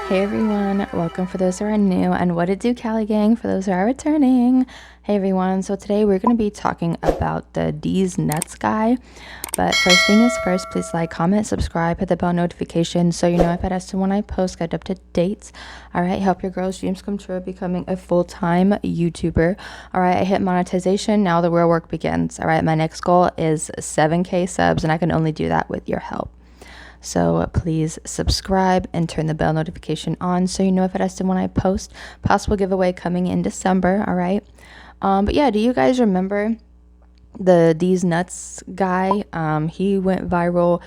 Hey everyone, welcome for those who are new, and what it do, Cali gang, for those who are returning. Hey everyone, so today we're going to be talking about the deeznuts guy. But first thing is first, please like, comment, subscribe, hit the bell notification so you know if as to when I post, get up to dates. Alright, help your girls' dreams come true, becoming a full-time YouTuber. Alright, I hit monetization, now the real work begins. Alright, my next goal is 7K subs, and I can only do that with your help. So please subscribe and turn the bell notification on so you know if it has to when I post. Possible giveaway coming in December. All right. But yeah, do you guys remember the deeznuts guy? He went viral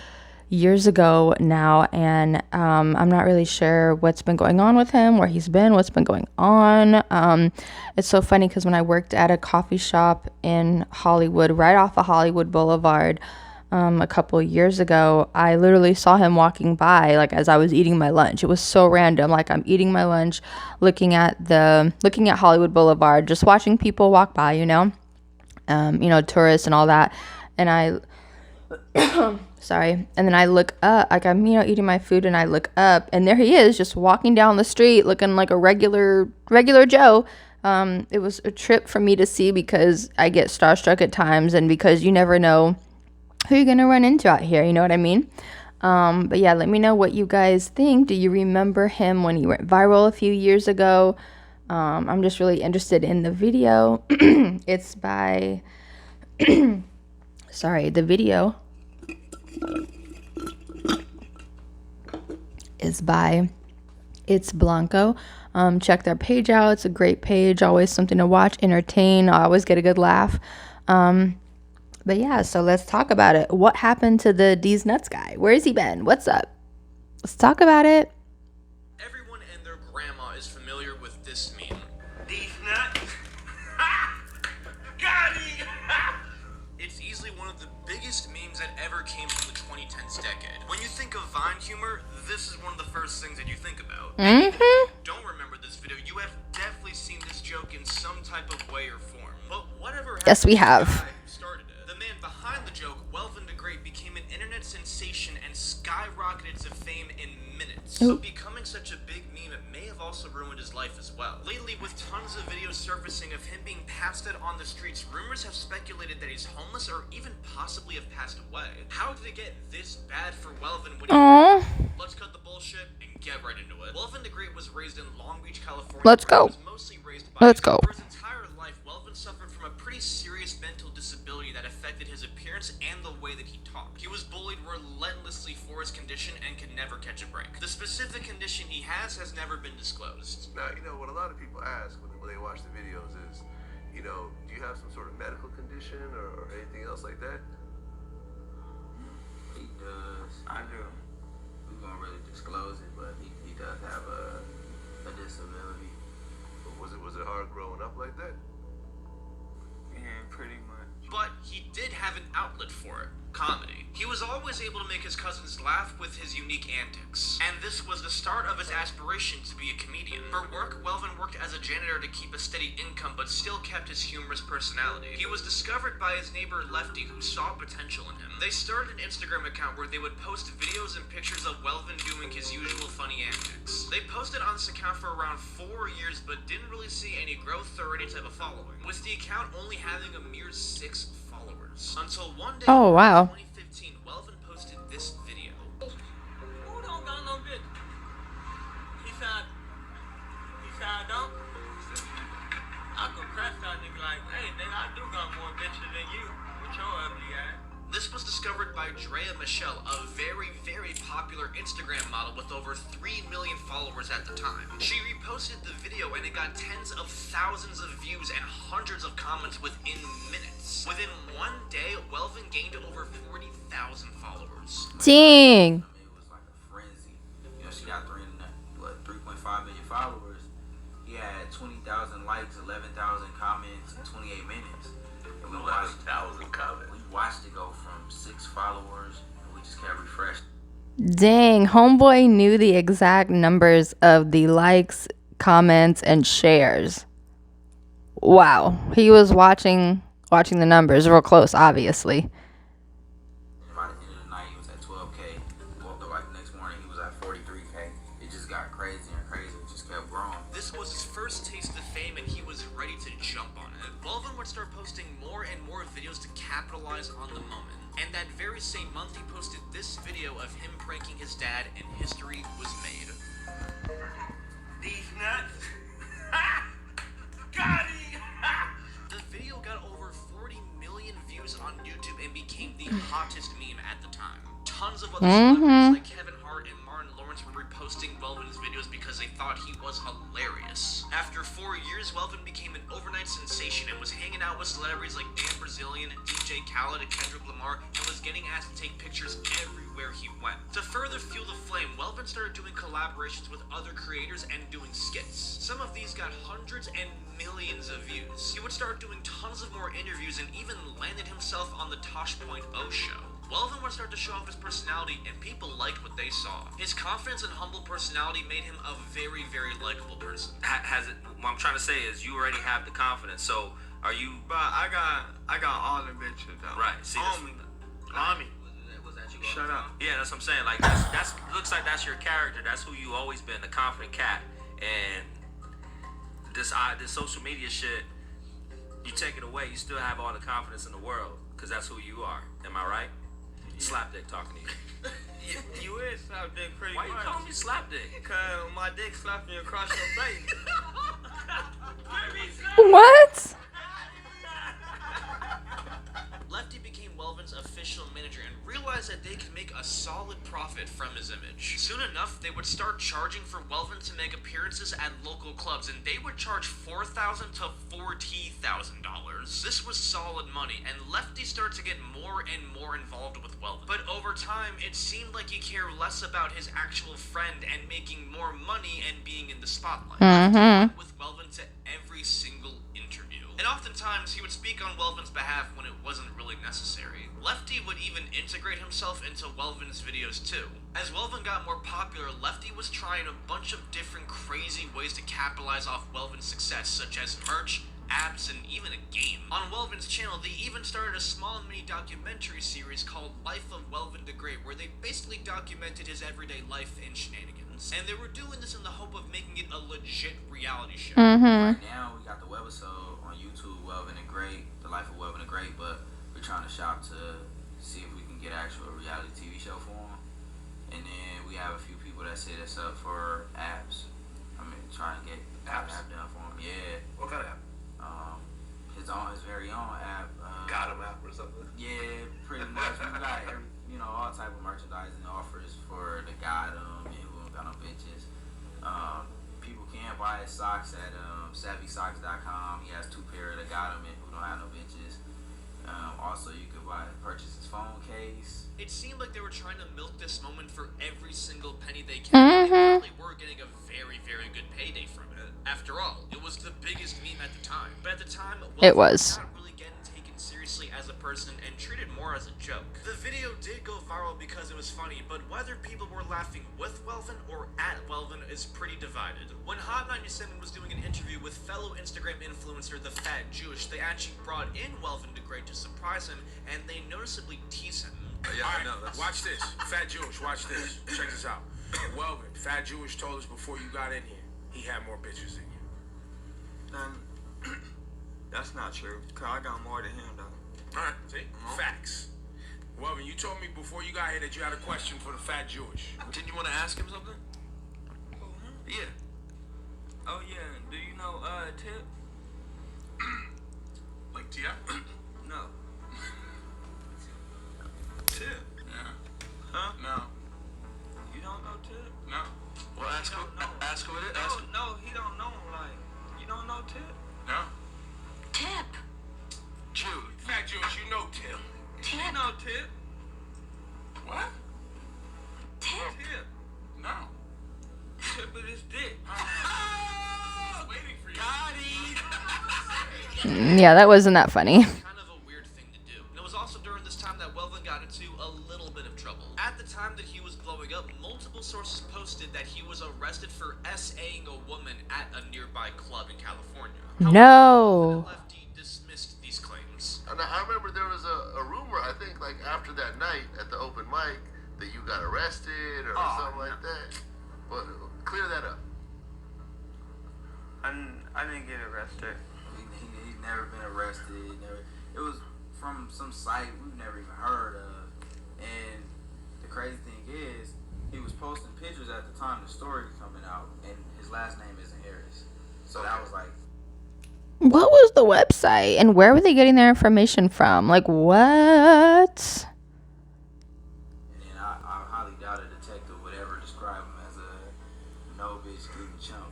years ago now, and I'm not really sure what's been going on with him, where he's been, what's been going on. It's so funny because when I worked at a coffee shop in Hollywood, right off of Hollywood Boulevard, a couple years ago, I literally saw him walking by, like, as I was eating my lunch. It was so random. Like, I'm eating my lunch, looking at Hollywood Boulevard, just watching people walk by, tourists and all that. And sorry. And then I look up, like, I'm, eating my food, and I look up, and there he is, just walking down the street, looking like a regular Joe. It was a trip for me to see because I get starstruck at times, and because you never know who you're gonna run into out here, you know what I mean? But yeah, let me know what you guys think. Do you remember him when he went viral a few years ago? I'm just really interested in the video. It's by sorry, the video is by It's Blanco. Check their page out. It's a great page, always something to watch, entertain. I always get a good laugh. But yeah, so let's talk about it. What happened to the deeznuts guy? Where's he been? What's up? Let's talk about it. Everyone and their grandma is familiar with this meme. Deeznut. Got it. It's easily one of the biggest memes that ever came from the 2010s decade. When you think of Vine humor, this is one of the first things that you think about. And even if you don't remember this video, you have definitely seen this joke in some type of way or form. But whatever happened, yes, we have. Behind the joke, Welven the Great became an internet sensation and skyrocketed to fame in minutes. So becoming such a big meme, it may have also ruined his life as well. Lately, with tons of videos surfacing of him being passed out on the streets, rumors have speculated that he's homeless or even possibly have passed away. How did it get this bad for Welven when Let's cut the bullshit and get right into it. Welven the Great was raised in Long Beach, California. Let's go. He was mostly raised by Let's go. For his entire life, Welven suffered from a pretty serious mental disability that affected his appearance and the way that he talked. He was bullied relentlessly for his condition and could never catch a break. The specific condition he has never been disclosed. Now, what a lot of people ask when they watch the videos is, do you have some sort of medical condition or anything else like that? He does. I do. We won't really disclose it, but he does have a disability. Was it hard growing up like that? Yeah, pretty much. But he did have an outlet for it. Comedy. He was always able to make his cousins laugh with his unique antics. And this was the start of his aspiration to be a comedian. For work, Welven worked as a janitor to keep a steady income but still kept his humorous personality. He was discovered by his neighbor Lefty, who saw potential in him. They started an Instagram account where they would post videos and pictures of Welven doing his usual funny antics. They posted on this account for around 4 years but didn't really see any growth or any type of following, with the account only having a mere 6 followers. Until one day Oh, wow. in 2015, Welven posted this video. Who don't got no bitch? He said, I don't. I could press that nigga like, hey, nigga, I do got more bitches than you with your ugly ass. This was discovered by Drea Michelle, a very, very popular Instagram model with over 3 million followers at the time. She reposted the video and it got tens of thousands of views and hundreds of comments within minutes. Within one day, Welven gained over 40,000 followers. Dang. It was like a frenzy. She got 3.5 million followers. He had 20,000 likes, 11,000 comments in 28 minutes. And we watched 1,000 comments. We watched it go from 6 followers, and we just kept refreshing. Dang, homeboy knew the exact numbers of the likes, comments, and shares. Wow. He was watching the numbers real close, obviously. By the end of the night, he was at 12K. Woke up like the next morning, he was at 43K. It just got got crazier and crazier. It just kept growing. This was his first taste of fame, and he was ready to jump on it. Welven would start posting more and more videos to capitalize on the moment. And that very same month, he posted this video of him pranking his dad, and history was made. Deeznuts. Got him. The video got over 40 million views on YouTube and became the hottest meme at the time. Tons of other celebrities like Kevin Hart and Martin Lawrence were reposting Welven's videos because they thought he was hilarious. After 4 years, Welven became an overnight sensation and was hanging out with celebrities like Dan Brazilian, DJ Khaled, and Kendrick Lamar, and was getting asked to take pictures everywhere he went. To further fuel the flame, Welven started doing collaborations with other creators and doing skits. Some of these got hundreds and millions of views. He would start doing tons of more interviews and even landed himself on the Tosh.0 show. Welven would start to show off his personality, and people liked what they saw. His confidence and humble personality made him a very, very likable person. What I'm trying to say is you already have the confidence, so are you... But I got all the bitches though. Right, see, Homie. Mommy. Was that you? Shut up. yeah, that's what I'm saying. Like, that's looks like that's your character. That's who you always been, the confident cat. And this social media shit, you take it away, you still have all the confidence in the world, because that's who you are. Am I right? Slapdick talking to you. You is slapdick pretty Why much. you calling me slapdick? Cause my dick slapped you across your face. What? Lefty became Welven's official manager and realized that they could make a solid profit from his image. Soon enough, they would start charging for Welven to make appearances at local clubs, and they would charge $4,000 to $40,000. This was solid money, and Lefty started to get more and more involved with Welven. But over time, it seemed like he cared less about his actual friend and making more money and being in the spotlight. Lefty went with Welven to every single interview. And oftentimes, he would speak on Welven's behalf when it wasn't really necessary. Lefty would even integrate himself into Welven's videos too. As Welven got more popular, Lefty was trying a bunch of different crazy ways to capitalize off Welven's success, such as merch, apps, and even a game. On Welven's channel, they even started a small mini documentary series called Life of Welven the Great, where they basically documented his everyday life and shenanigans. And they were doing this in the hope of making it a legit reality show. Right now, we got the webisode on YouTube, Welven the Great, The Life of Welven the Great, but we're trying to shop to see if we can get actual reality TV show for him. And then we have a few people that set us up for apps. I mean, try and get an Apps? app done for him. Yeah. What kind of app? His very own app. Got him app or something? Yeah, pretty much. We got all type of merchandising offers for the Got 'em and who don't got no bitches. People can buy his socks at SavvySocks.com. He has 2 pair of the Got 'em and who don't have no bitches. Also, you could purchase his phone case. It seemed like they were trying to milk this moment for every single penny they can. They probably were getting a very, very good payday from it. After all, it was the biggest meme at the time. But at the time, It Welven was. not really getting taken seriously as a person and treated more as a joke. The video did go viral because it was funny, but whether people were laughing with Welven or at Welven is pretty divided. When Hot 97 was doing an interview with fellow Instagram influencer The Fat Jewish, they actually brought in Welven the Great to surprise him, and they noticeably tease him. Yeah, I know. Watch this. Fat Jewish, watch this. Check this out. Welven, Fat Jewish told us before you got in here, he had more bitches than you. That's not true. Cause I got more than him though. All right, see? Facts. Welven, you told me before you got here that you had a question for the Fat Jewish. Didn't you want to ask him something? Yeah. Oh yeah. Do you know Tip? Like Tia? No. Tip? Yeah. Huh? No. You don't know Tip? No. Well, ask who. No. Ask who it is. Ask him. No, he don't know him. Like, you don't know Tip? No. Tip. Jude, Fat Jewish, you know Tim. You know Tip? What? Tip. Tip. No. Tip of his dick. Waiting for you. Yeah, that wasn't that funny. Kind of a weird thing to do. And it was also during this time that Welven got into a little bit of trouble. At the time that he was blowing up, multiple sources posted that he was arrested for SAing a woman at a nearby club in California. No. Lefty dismissed these claims. And I remember there was a rumor, I think, like after that night at the open mic, that you got arrested or something like that. But clear that I didn't get arrested. He's never been arrested. It was from some site we've never even heard of. And the crazy thing is, he was posting pictures at the time the story was coming out, and his last name isn't Harris. So that was like, What was the website and where were they getting their information from? Like, what? and then I highly doubt a detective would ever describe him as a no bitch getting chump.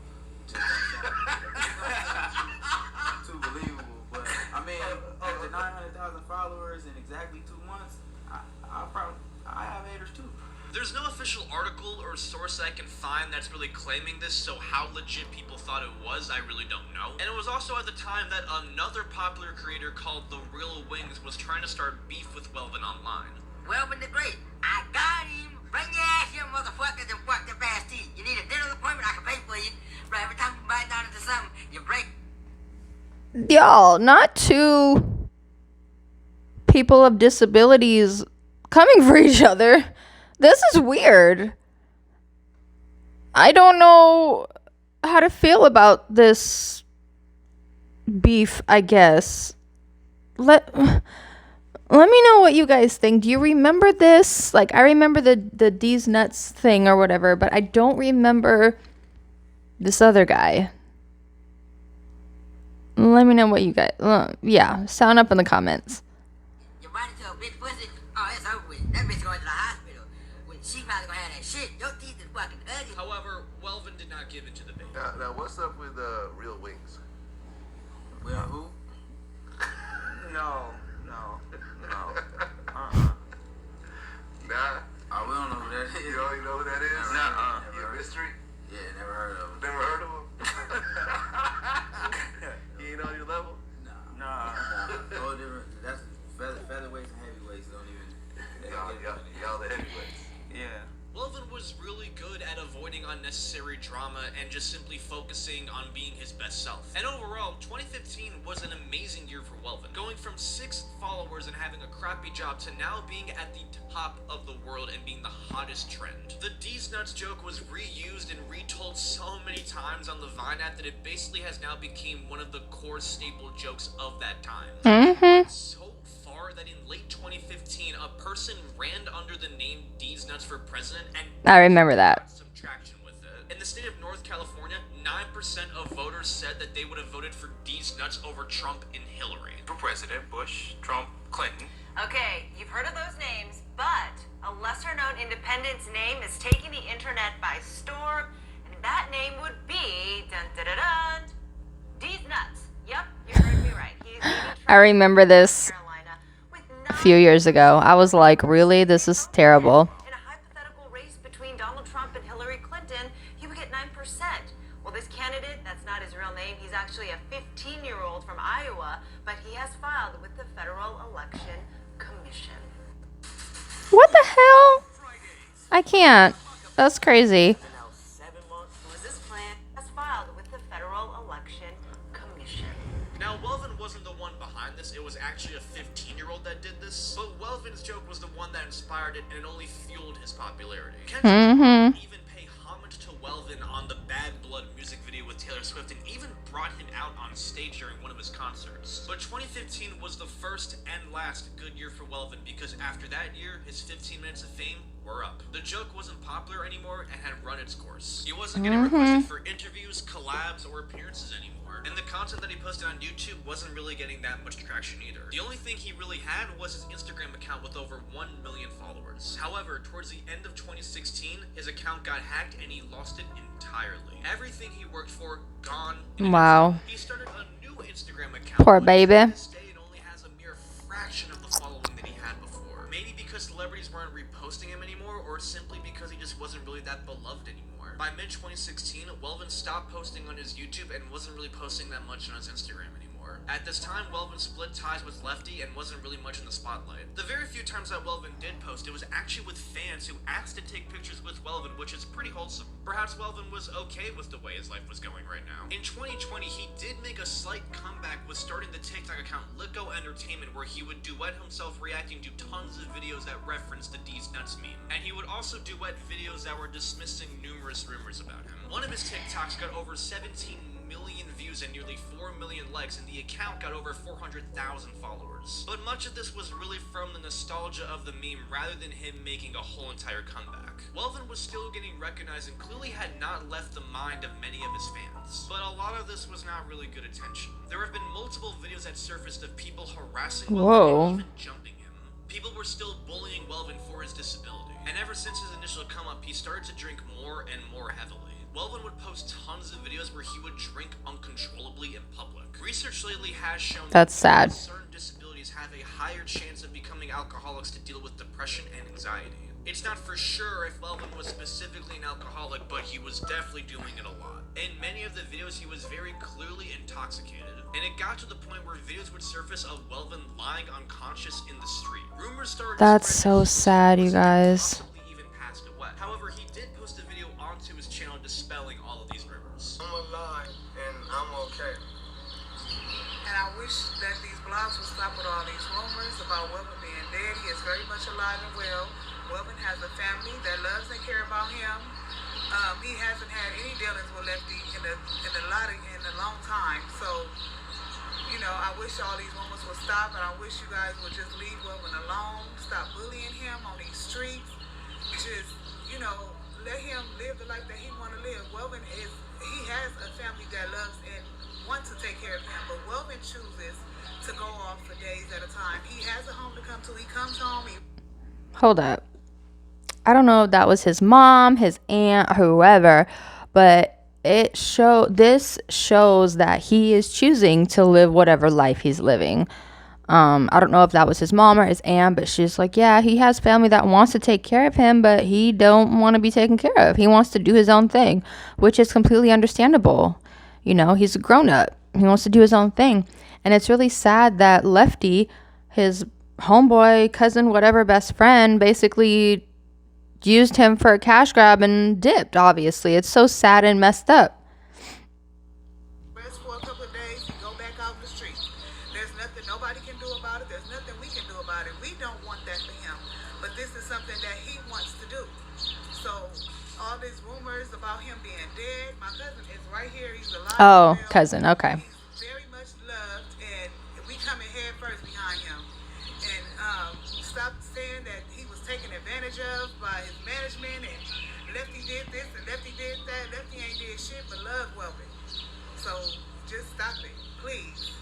Too believable, but I mean, after 900,000 followers in exactly 2 months, I have haters too. There's no official article or source I can find that's really claiming this, so how legit people thought it was, I really don't know. And it was also at the time that another popular creator called The Real Wings was trying to start beef with Welven online. Welven the Great, I got him. Bring your ass here, motherfuckers, and fuck the fast teeth. You need a dental appointment, I can pay for you. But every time you bite down into something, you break. Y'all, not two people of disabilities coming for each other. This is weird. I don't know how to feel about this beef, I guess. Let me know what you guys think. Do you remember this? Like, I remember the deeznuts thing or whatever, but I don't remember this other guy. Let me know what you guys... yeah, sound up in the comments. You bite into a bitch pussy, oh, it's over with. That bitch going to the hospital. She probably gonna have that shit. Your teeth is fucking ugly. However, Welven did not give in to the bait. Now what's up with Real Wings? Well, who? No. Nah. Oh, we don't know who that is. You don't even know who that is? Nuh-uh. You a mystery? Yeah, never heard of him. Never heard of him? He ain't on your level? Nah. Oh, different. That's featherweights and heavyweights don't even. Y'all the heavyweights. Yeah. Welven was really good at avoiding unnecessary drama and just simply focusing on being his best self. And overall, 2015 was an amazing year for Welven, going from 6 followers and having a crappy job to now being at the top of the world and being the hottest trend. The deeznuts joke was reused and retold so many times on the Vine app that it basically has now become one of the core staple jokes of that time. So far that in late 2015, a person ran under the name deeznuts for president and I remember that. got some traction with it. In the state of North California, 9% of voters said that they would have voted for deeznuts over Trump and Hillary. For President Bush, Trump, Clinton. Okay, you've heard of those names, but a lesser-known independent's name is taking the internet by storm, and that name would be dun-dun-dun-dun, Deeznuts. Yep, you heard me right. He's I remember this Carolina with a few years ago. I was like, really? This is terrible. In a hypothetical race between Donald Trump and Hillary Clinton, he would get 9%. Well, this candidate, that's not his real name. He's actually a 15-year-old from Iowa, but he has filed with the Federal Election Commission. What the hell? I can't. That's crazy. Now 7 months was this plan has filed with the Federal Election Commission. Now, Welven wasn't the one behind this. It was actually a 15-year-old that did this. But Welven's joke was the one that inspired it, and it only fueled his popularity. Kendrick even pay homage to Welven on the Bad Blood music video with Taylor Swift, and even brought him out on stage during one of his concerts. But 2015 was the first and last good year for Welven, because after that year, his 15 minutes of fame were up. The joke wasn't popular anymore and had run its course. He wasn't getting requested for interviews, collabs, or appearances anymore. And the content that he posted on YouTube wasn't really getting that much traction either. The only thing he really had was his Instagram account with over 1 million followers. However, towards the end of 2016, his account got hacked and he lost it entirely. Everything he worked for, gone. Wow. He started a new Instagram account. Poor but baby. to this day, it only has a mere fraction of the following that he had before. Maybe because celebrities weren't reposting him anymore, or simply because he just wasn't really that beloved anymore. By mid-2016, Welven stopped posting on his YouTube and wasn't really posting that much on his Instagram anymore. At this time, Welven split ties with Lefty and wasn't really much in the spotlight. The very few times that Welven did post, it was actually with fans who asked to take pictures with Welven, which is pretty wholesome. Perhaps Welven was okay with the way his life was going right now. In 2020, he did make a slight comeback with starting the TikTok account Licko Entertainment, where he would duet himself reacting to tons of videos that referenced the deeznuts meme. And he would also duet videos that were dismissing numerous rumors about him. One of his TikToks got over 17 million views and nearly 4 million likes, and the account got over 400,000 followers. But much of this was really from the nostalgia of the meme rather than him making a whole entire comeback. Welven was still getting recognized and clearly had not left the mind of many of his fans. But a lot of this was not really good attention. There have been multiple videos that surfaced of people harassing Welven and even jumping him. People were still bullying Welven for his disability. And ever since his initial come up, he started to drink more and more heavily. Welven would post tons of videos where he would drink uncontrollably in public. Research lately has shown that's sad. Certain disabilities have a higher chance of becoming alcoholics to deal with depression and anxiety. It's not for sure if Welven was specifically an alcoholic, but he was definitely doing it a lot. In many of the videos, he was very clearly intoxicated. And it got to the point where videos would surface of Welven lying unconscious in the street. Rumors started. That's so sad, you guys. Even passed away. However, he did post a video onto his channel dispelling all of these rumors. I'm alive and I'm okay. And I wish that these blogs would stop with all these rumors about Welven being dead. He is very much alive and well. Welven has a family that loves and care about him. He hasn't had any dealings with Lefty in a long time. So, you know, I wish all these rumors would stop, and I wish you guys would just leave Welven alone. Stop bullying him on these streets. Just, you know, let him live the life that he want to live. Welven he has a family that loves and wants to take care of him, but Welven chooses to go off for days at a time. He has a home to come to. He comes home. Hold up. I don't know if that was his mom, his aunt, whoever, but this shows that he is choosing to live whatever life he's living. I don't know if that was his mom or his aunt, but she's like, yeah, he has family that wants to take care of him, but he don't want to be taken care of. He wants to do his own thing, which is completely understandable. You know, he's a grown up. He wants to do his own thing. And it's really sad that Lefty, his homeboy, cousin, whatever, best friend, basically used him for a cash grab and dipped. Obviously, it's so sad and messed up. Rest for a couple of days, he go back out in the street. There's nothing nobody can do about it. There's nothing we can do about it. We don't want that for him, but this is something that he wants to do. So all these rumors about him being dead, my cousin is right here. He's alive. Oh, cousin. Okay. He's very much loved, and we coming head first behind him. And stop saying that he was taken advantage of by his management, and Lefty did this and Lefty did that. Lefty ain't did shit but love Welven. So just stop it, please.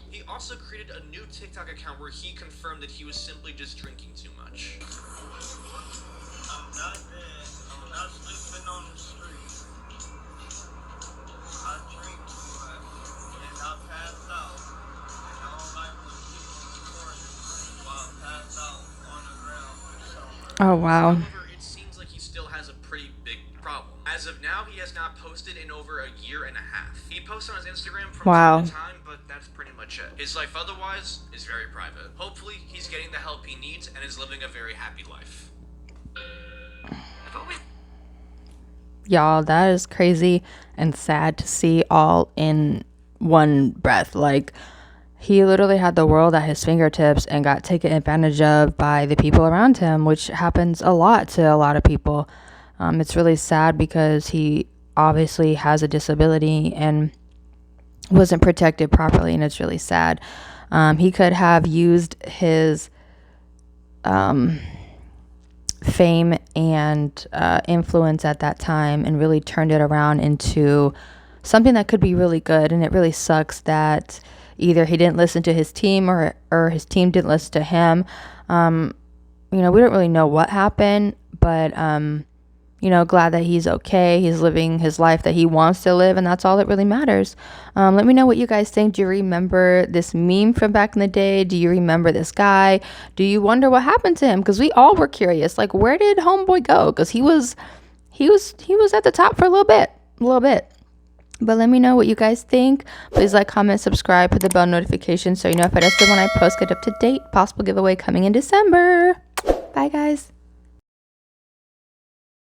He also created a new TikTok account where he confirmed that he was simply just drinking too much. I'm not dead. I'm not sleeping on the street. I drink too much and I pass out. And I don't like when people record it while I pass out on the ground or somewhere. Oh, wow. However, it seems like he still has a pretty big problem. As of now, he has not posted in over a year and a half. He posts on his Instagram from time to time, but that's pretty much it. His life otherwise is very private. Hopefully, he's getting the help he needs and is living a very happy life. Y'all, that is crazy and sad to see all in one breath. Like, he literally had the world at his fingertips and got taken advantage of by the people around him, which happens a lot to a lot of people. It's really sad because he obviously has a disability and wasn't protected properly, and it's really sad. He could have used his fame and influence at that time and really turned it around into something that could be really good. And it really sucks that either he didn't listen to his team or his team didn't listen to him. You know, we don't really know what happened, but you know, glad that he's okay. He's living his life that he wants to live, and that's all that really matters. Let me know what you guys think. Do you remember this meme from back in the day? Do you remember this guy? Do you wonder what happened to him? Because we all were curious. Like, where did homeboy go? Because he was at the top for a little bit. But let me know what you guys think. Please like, comment, subscribe, hit the bell notification so you know if I just did when I post, get up to date. Possible giveaway coming in December. Bye, guys.